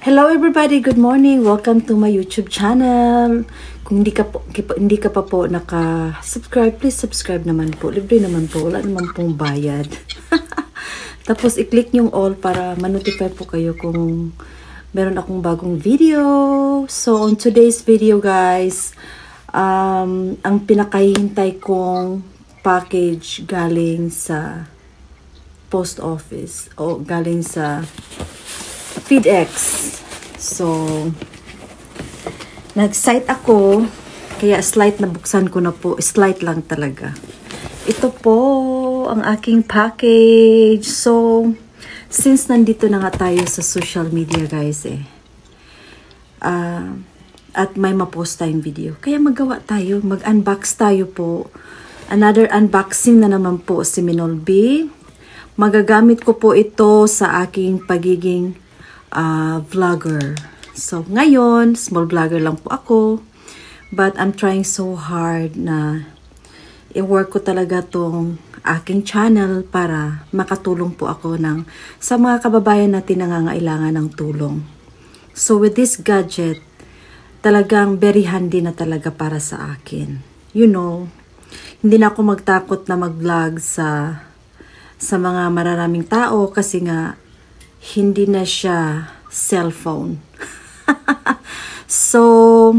Hello everybody, good morning. Welcome to my YouTube channel. Kung hindi ka pa po naka-subscribe, please subscribe naman po. Libre naman po, wala naman pong bayad. Tapos i-click yung all para ma-notify po kayo kung meron akong bagong video. So on today's video guys, ang pinakahihintay kong package galing sa post office o galing sa FedEx. So, nag-site ako, kaya slight na buksan ko na po. Slight lang talaga. Ito po ang aking package. So, since nandito na nga tayo sa social media guys at may ma-post tayong video, kaya magawa tayo, mag-unbox tayo po. Another unboxing na naman po si Minol B. Magagamit ko po ito sa aking pagiging vlogger. So, ngayon, small vlogger lang po ako. But I'm trying so hard na i-work ko talaga tong aking channel para makatulong po ako sa mga kababayan natin na nangangailangan ng tulong. So, with this gadget, talagang very handy na talaga para sa akin. You know, hindi na ako magtakot na mag-vlog sa mga mararaming tao kasi nga hindi na siya cellphone. So,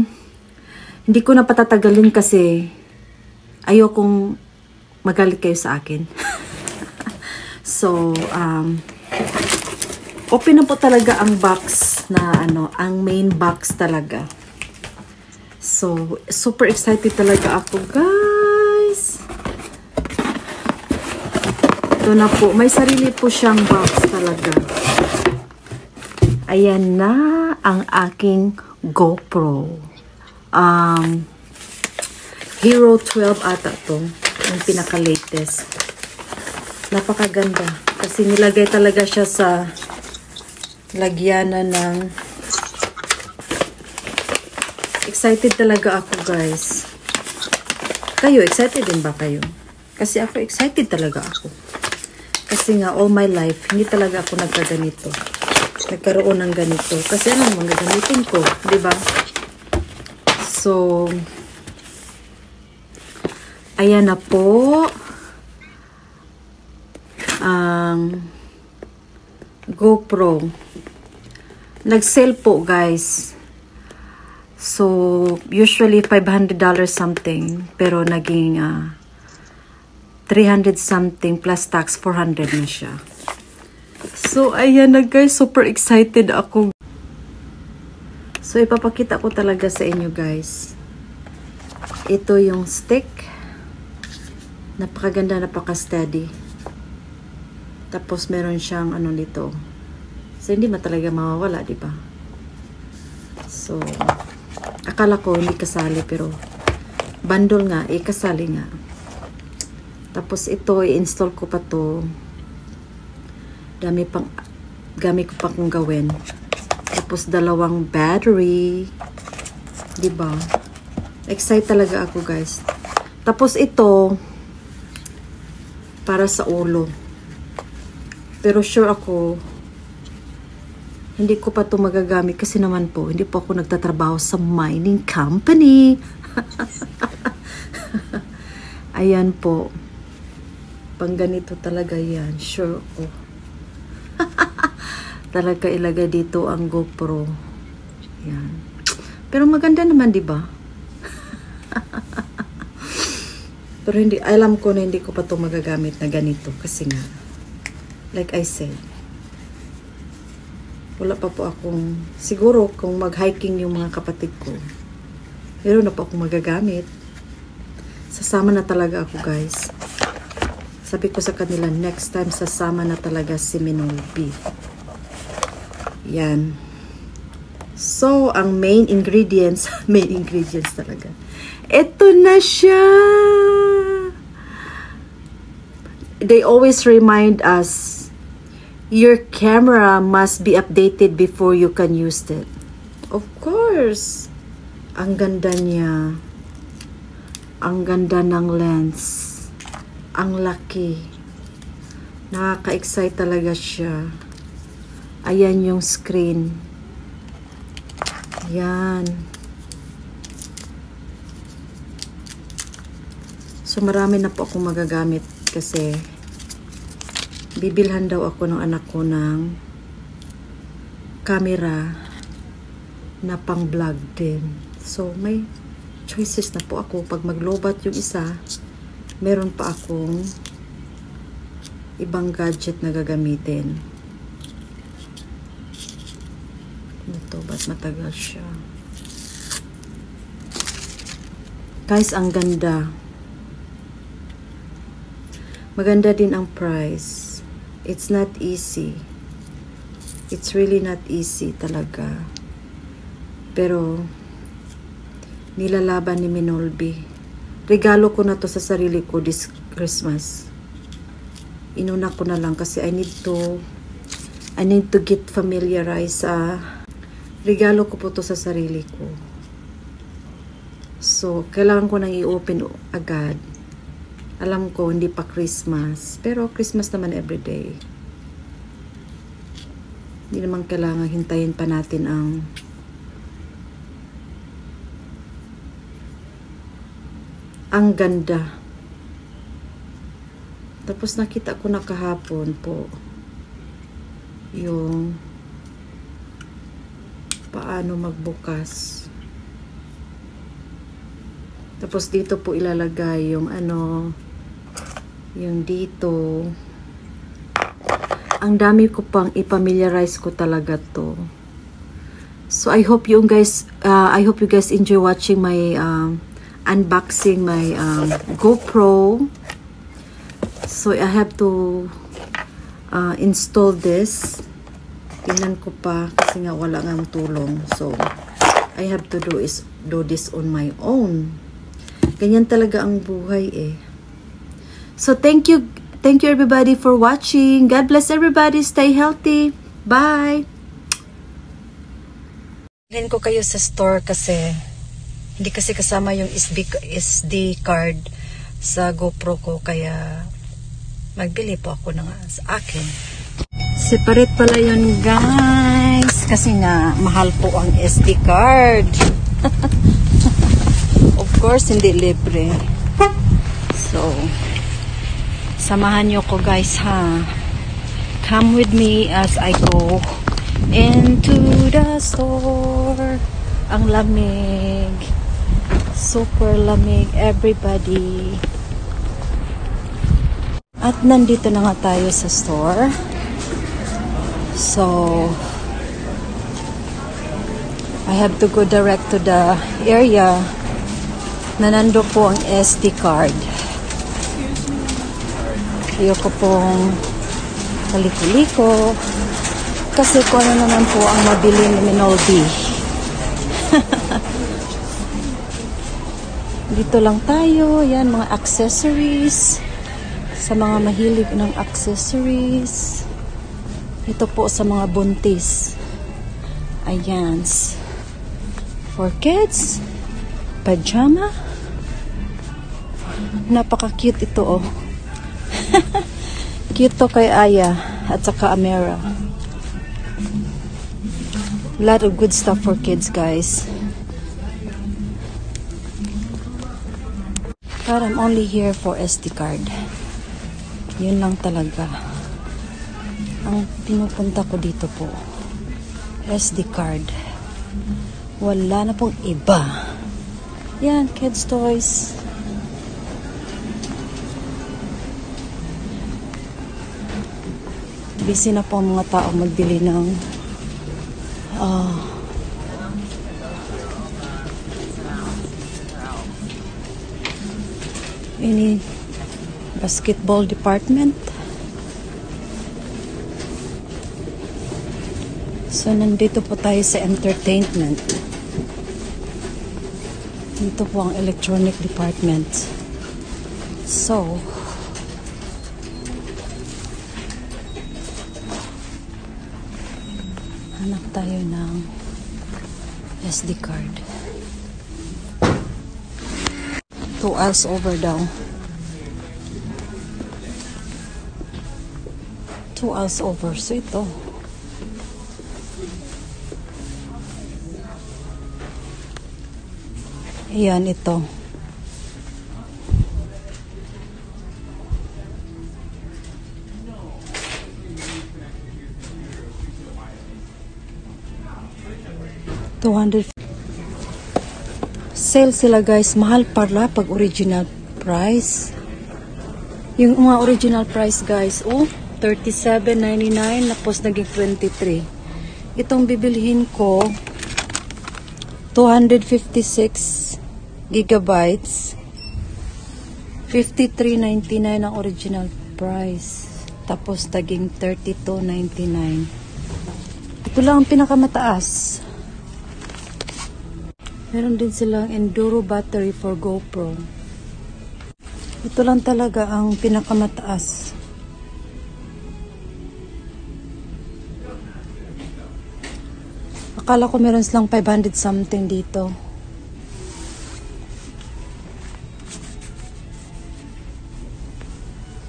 hindi ko na patatagalin kasi ayokong magalit kayo sa akin. So, open na po talaga ang box na ang main box talaga. So, super excited talaga ako, guys. Ito na po. May sarili po siyang box talaga. Ayan na ang aking GoPro. Hero 12 ata to. Yung pinaka-latest. Napakaganda. Kasi nilagay talaga siya sa lagyanan ng... Excited talaga ako, guys. Kayo, excited din ba kayo? Kasi ako, excited talaga ako. Kasi nga, all my life, hindi talaga ako nagkaroon ng ganito. Kasi ano naman gagamitin ko, di ba? So, ayan na po ang GoPro. Nag-sale po, guys. So, usually $500 something, pero naging 300 something plus tax, 400 na siya. So, ayan na guys, super excited ako. So, ipapakita ko talaga sa inyo guys. Ito yung stick. Napakaganda, napaka-steady. Tapos, meron siyang nito. So, hindi talaga mawawala, di ba? So, akala ko hindi kasali, pero bundle nga, kasali nga. Tapos ito, i-install ko pa to. Gamit ko pa kung gawin. Tapos dalawang battery. Diba? Excited talaga ako guys. Tapos ito, para sa ulo. Pero sure ako, hindi ko pa to magagamit kasi naman po, hindi po ako nagtatrabaho sa mining company. Ayan po. Pang ganito talaga yan. Sure ako. Talaga ilagay dito ang GoPro. Yan. Pero maganda naman, di ba? Pero hindi, alam ko na hindi ko pa ito magagamit na ganito. Kasi nga, like I said, wala pa po akong, siguro kung mag-hiking yung mga kapatid ko, meron na po akong magagamit. Sasama na talaga ako, guys. Sabi ko sa kanila, next time sasama na talaga si Minol B. Yan. So, ang main ingredients talaga. Ito na siya! They always remind us, your camera must be updated before you can use it. Of course! Ang ganda niya. Ang ganda ng lens. Ang laki. Nakaka-excite talaga siya. Ayan yung screen. Yan. So, marami na po akong magagamit kasi bibilhan daw ako ng anak ko ng camera na pang vlog din. So, may choices na po ako. Pag maglobat yung isa, meron pa akong ibang gadget na gagamitin. Ito, ba't matagal siya? Guys, ang ganda. Maganda din ang price. It's not easy. It's really not easy talaga. Pero, nilalaban ni Minolby. Regalo ko na to sa sarili ko this Christmas. Inuna ko na lang kasi I need to get familiarized. Regalo ko po to sa sarili ko. So, kailangan ko nang i-open agad. Alam ko, hindi pa Christmas. Pero Christmas naman everyday. Hindi naman kailangan hintayin pa natin ang ganda. Tapos nakita ko na kahapon po yung paano magbukas. Tapos dito po ilalagay yung yung dito. Ang dami ko pang i-familiarize ko talaga to. So I hope you guys enjoy watching my unboxing my GoPro. So I have to install this. Tingnan ko pa kasi nga wala nga tulong. So I have to do this on my own. Ganyan talaga ang buhay eh. So thank you everybody for watching. God bless everybody. Stay healthy. Bye. Rin ko kayo sa store kasi hindi kasi kasama yung SD card sa GoPro ko kaya magbili po ako ng sa akin. Separate pala yun guys kasi nga mahal po ang SD card. Of course hindi libre. So samahan nyo ko guys ha. Come with me as I go into the store. Ang lamig. Super lamig everybody. At nandito na nga tayo sa store. So I have to go direct to the area na nando po ang SD card. Ayoko pong kaliko-liko kasi kung ano naman po ang mabili ni Minolby. Dito lang tayo. Yan, mga accessories. Sa mga mahilig ng accessories. Ito po sa mga buntis. Ayan. For kids. Pajama. Napaka-cute ito, oh. Cute to kay Aya at saka Amera. A lot of good stuff for kids, guys. But I'm only here for SD card. Yun lang talaga. Ang pinupunta ko dito po. SD card. Wala na pong iba. Yan, kids toys. Busy na po ang mga tao magbili ng any basketball department. So nandito po tayo sa entertainment. Dito po ang electronic department. So hanap tayo ng SD card. 2 hours over daw. 2 hours over. So ito. Ayan, ito. $200. Sale sila guys. Mahal pala pag original price. Yung mga original price guys, oh, $37.99 tapos naging $23. Itong bibilhin ko 256 gigabytes, $53.99 ang original price. Tapos naging $32.99. Ito lang ang pinakamataas. Meron din silang Enduro battery for GoPro. Ito lang talaga ang pinakamataas. Akala ko meron silang 500 something dito.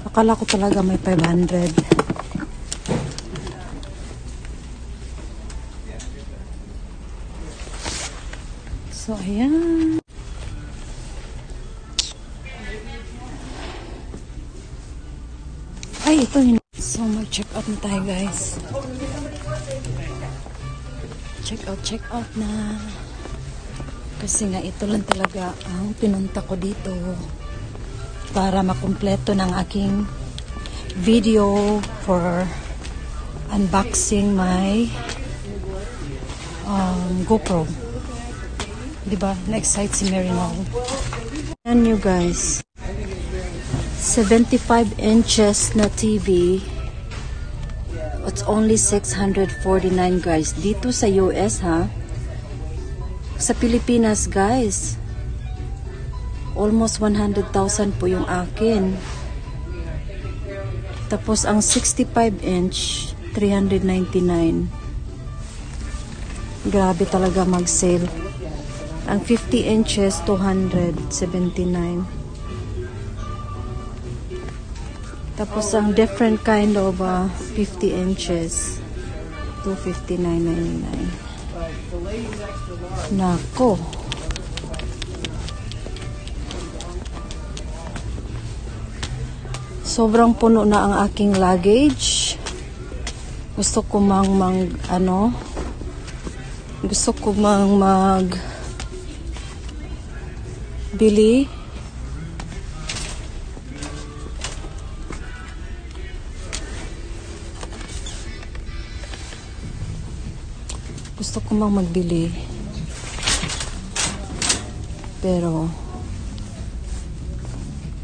Akala ko talaga may 500. So, ayan. Ay, ito yun. So, mag-check out na tayo, guys. Check out na. Kasi nga, ito lang talaga ang pinunta ko dito para makumpleto ng aking video for unboxing my GoPro. Diba? Na-excite si Marinol. Ayan nyo guys. 75 inches na TV. It's only $649 guys. Dito sa US ha. Sa Pilipinas guys. Almost 100,000 po yung akin. Tapos ang 65 inch, $399. Grabe talaga mag-sale. Ang 50 inches, $279. Tapos ang different kind of 50 inches, $259.99. Nako. Sobrang puno na ang aking luggage. Gusto ko bili. Gusto ko magbili. Pero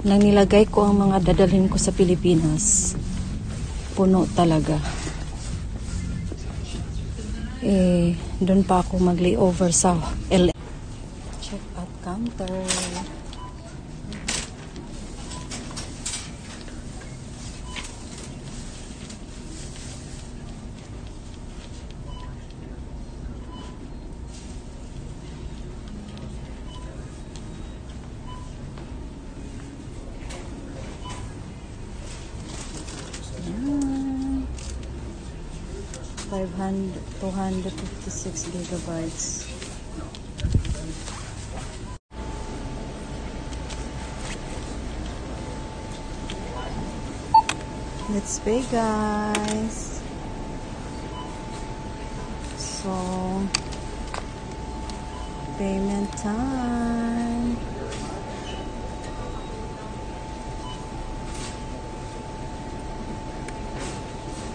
nang nilagay ko ang mga dadalhin ko sa Pilipinas, puno talaga. Doon pa ako mag-layover sa LA. Check out counter. Ayan. 256 gigabytes. Let's pay guys. So payment time.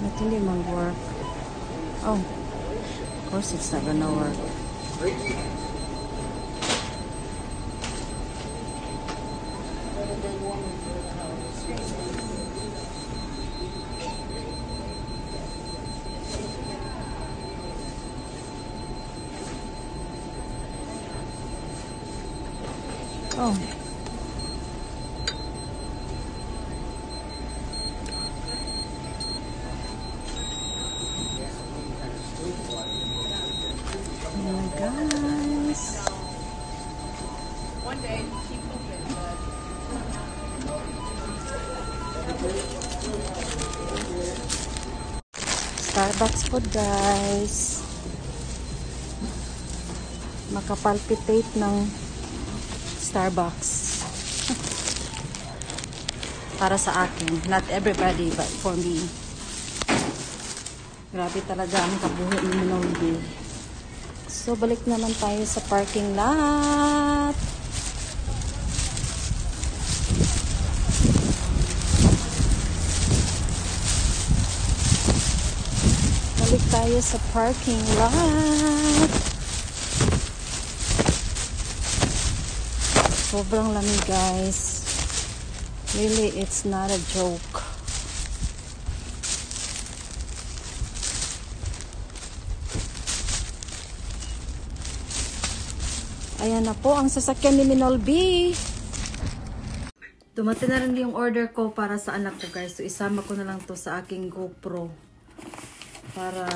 Ba't hindi mag-work? Oh, of course it's not gonna work. Oh. Ayan, guys. One day, keep moving. Starbucks food, guys. Makapalpitate ng Starbucks. Para sa akin. Not everybody, but for me. Grabe talaga ang kabuhi ni Minolby. So, balik naman tayo sa parking lot. Balik tayo sa parking lot. Sobrang lamig, guys. Really, it's not a joke. Ayan na po ang sasakyan ni Minolby. Dumating na rin yung order ko para sa anak ko, guys. So, isama ko na lang to sa aking GoPro. Para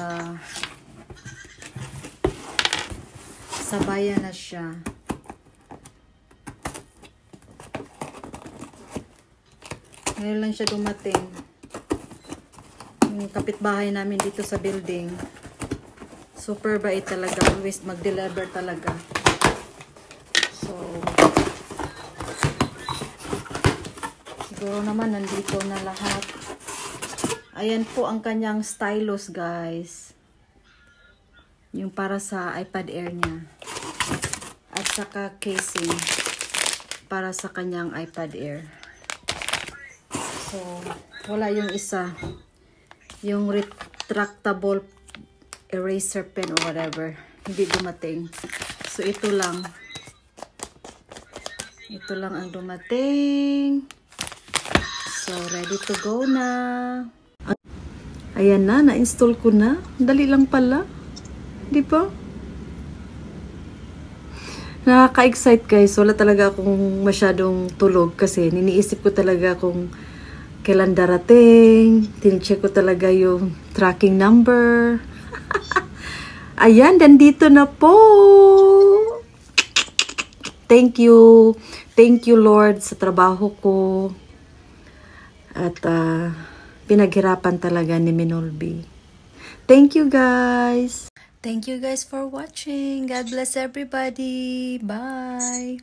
sabayan na siya. Ngayon lang siya dumating. Yung kapitbahay namin dito sa building. Super bait talaga. Always mag-deliver talaga. So, siguro naman nandito na lahat. Ayan po ang kanyang stylus, guys. Yung para sa iPad Air niya. At saka casing para sa kanyang iPad Air. So, wala yung isa. Yung retractable eraser pen or whatever. Hindi dumating. So, ito lang. Ito lang ang dumating. So, ready to go na. Ayan na, na-install ko na. Dali lang pala. Di ba? Nakaka-excite, guys. Wala talaga akong masyadong tulog kasi niniisip ko talaga kung kailan darating. Tinicheck ko talaga yung tracking number. Ayan, nandito na po. Thank you. Thank you, Lord, sa trabaho ko. At pinaghirapan talaga ni Minolby. Thank you, guys. Thank you, guys, for watching. God bless everybody. Bye.